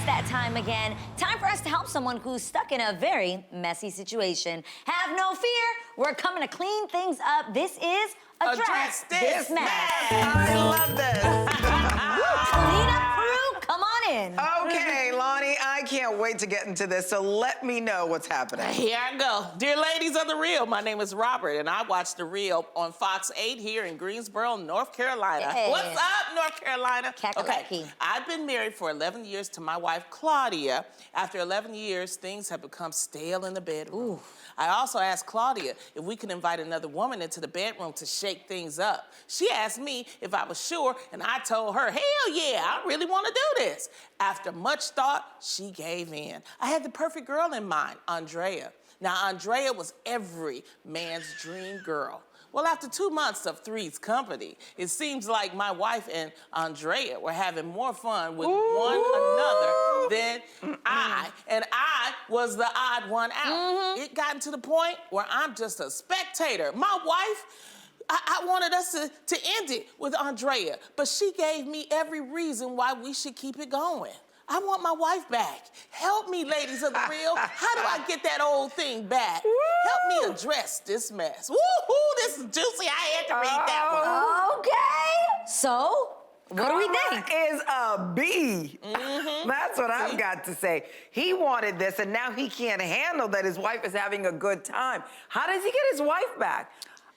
It's that time again. Time for us to help someone who's stuck in a very messy situation. Have no fear, we're coming to clean things up. This is Address This Mess. I love this. Cleanup crew, come on in. Okay, Lonnie, I can't wait to get into this, so let me know what's happening. Here I go. Dear ladies of The Real, my name is Robert, and I watch The Real on Fox 8 here in Greensboro, North Carolina. Hey. What's up, North Carolina? Kakalaki. Okay, I've been married for 11 years to my wife, Claudia. After 11 years, things have become stale in the bedroom. Ooh. I also asked Claudia if we could invite another woman into the bedroom to shake things up. She asked me if I was sure, and I told her, hell yeah, I really want to do this. After much thought, she gave in. I had the perfect girl in mind, Andrea. Now, Andrea was every man's dream girl. Well, after 2 months of Three's company, it seems like my wife and Andrea were having more fun with one another than I, and I was the odd one out. It gotten to the point where I'm just a spectator. My wife, I wanted us to end it with Andrea, but she gave me every reason why we should keep it going. I want my wife back. Help me, ladies of The Real. How do I get that old thing back? Help me address this mess. Woo-hoo, this is juicy. I had to read that one. Okay. So, what do we think? Karma is a B. That's what I've got to say. He wanted this, and now he can't handle that his wife is having a good time. How does he get his wife back?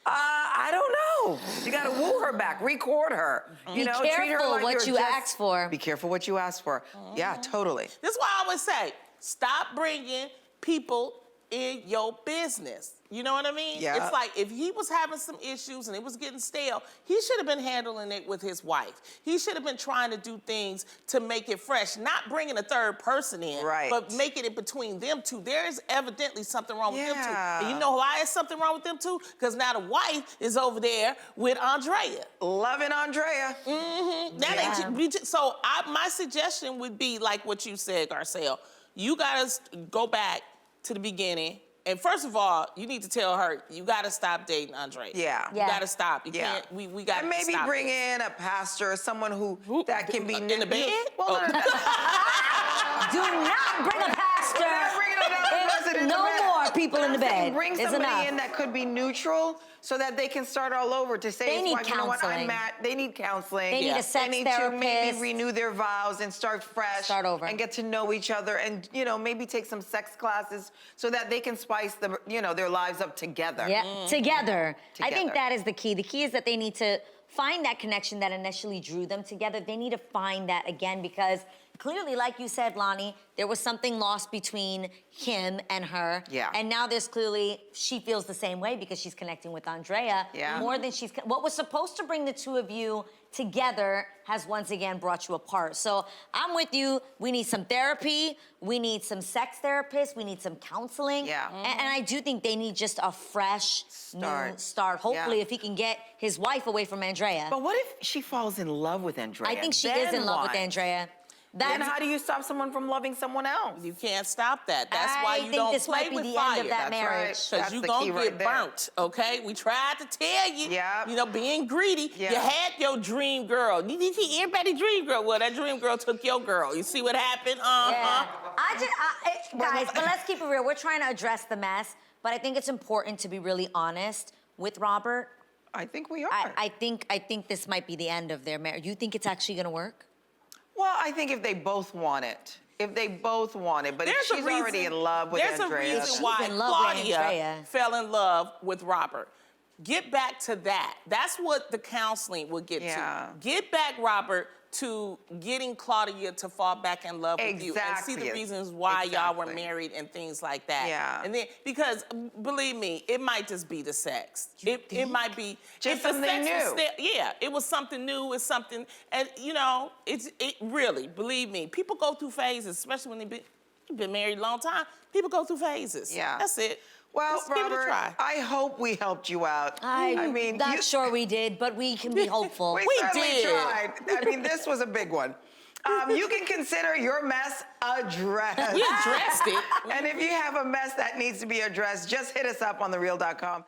I don't know. You gotta woo her back, record her. You know, treat her like what you just, ask for. Be careful what you ask for. Yeah, totally. This is why I always say, stop bringing people in your business. You know what I mean? Yeah. It's like if he was having some issues and it was getting stale, he should have been handling it with his wife. He should have been trying to do things to make it fresh, not bringing a third person in, but making it between them two. There is evidently something wrong with them two. And you know why there's something wrong with them two? Because now the wife is over there with Andrea. Loving Andrea. So my suggestion would be like what you said, Garcelle. You gotta go back to the beginning. And first of all, you need to tell her, you gotta stop dating Andrea. Yeah. You gotta stop. You can't, we gotta and maybe stop bring in a pastor or someone who that can be in the bed? Well, Do not bring a pastor. No more people in the bed. Bring somebody in that could be neutral so that they can start all over to say, they need wife, you know what, counseling. They need counseling. They need a sex They need therapist. to maybe renew their vows and start fresh. Start over. And get to know each other and, you know, maybe take some sex classes so that they can spice the, you know, their lives up together. Yeah, together. I think that is the key. The key is that they need to find that connection that initially drew them together. They need to find that again because clearly, like you said, Lonnie, there was something lost between him and her. Yeah. And now there's clearly, she feels the same way because she's connecting with Andrea more than what was supposed to bring the two of you together has once again brought you apart. So I'm with you. We need some therapy. We need some sex therapists. We need some counseling. Yeah. And I do think they need just a fresh new start. Hopefully, if he can get his wife away from Andrea. But what if she falls in love with Andrea? I think she is in love with Andrea. Then how do you stop someone from loving someone else? You can't stop that. That's why you don't play with fire. I think this might be the end of that marriage. Because you're going to get burnt, okay? We tried to tell you, you know, being greedy, you had your dream girl. Everybody dream girl. Well, that dream girl took your girl. You see what happened? Guys, but let's keep it real. We're trying to address the mess, but I think it's important to be really honest with Robert. I think we are. I think this might be the end of their marriage. You think it's actually going to work? Well, I think if they both want it. If they both want it, but if she's already in love with Andrea. There's a reason why Claudia fell in love with Robert. Get back to that. That's what the counseling will get to. Get back, Robert, to getting Claudia to fall back in love with you and see the reasons why y'all were married and things like that. Yeah. And then, because believe me, it might just be the sex. It might be just something new. It was something new. It's something, and you know, it really, believe me, people go through phases, especially when they've been married a long time. People go through phases. Yeah. That's it. Well, just give it a try. I hope we helped you out. I mean, not sure we did, but we can be hopeful. we certainly tried. I mean, this was a big one. You can consider your mess addressed. We addressed it. And if you have a mess that needs to be addressed, just hit us up on TheReal.com.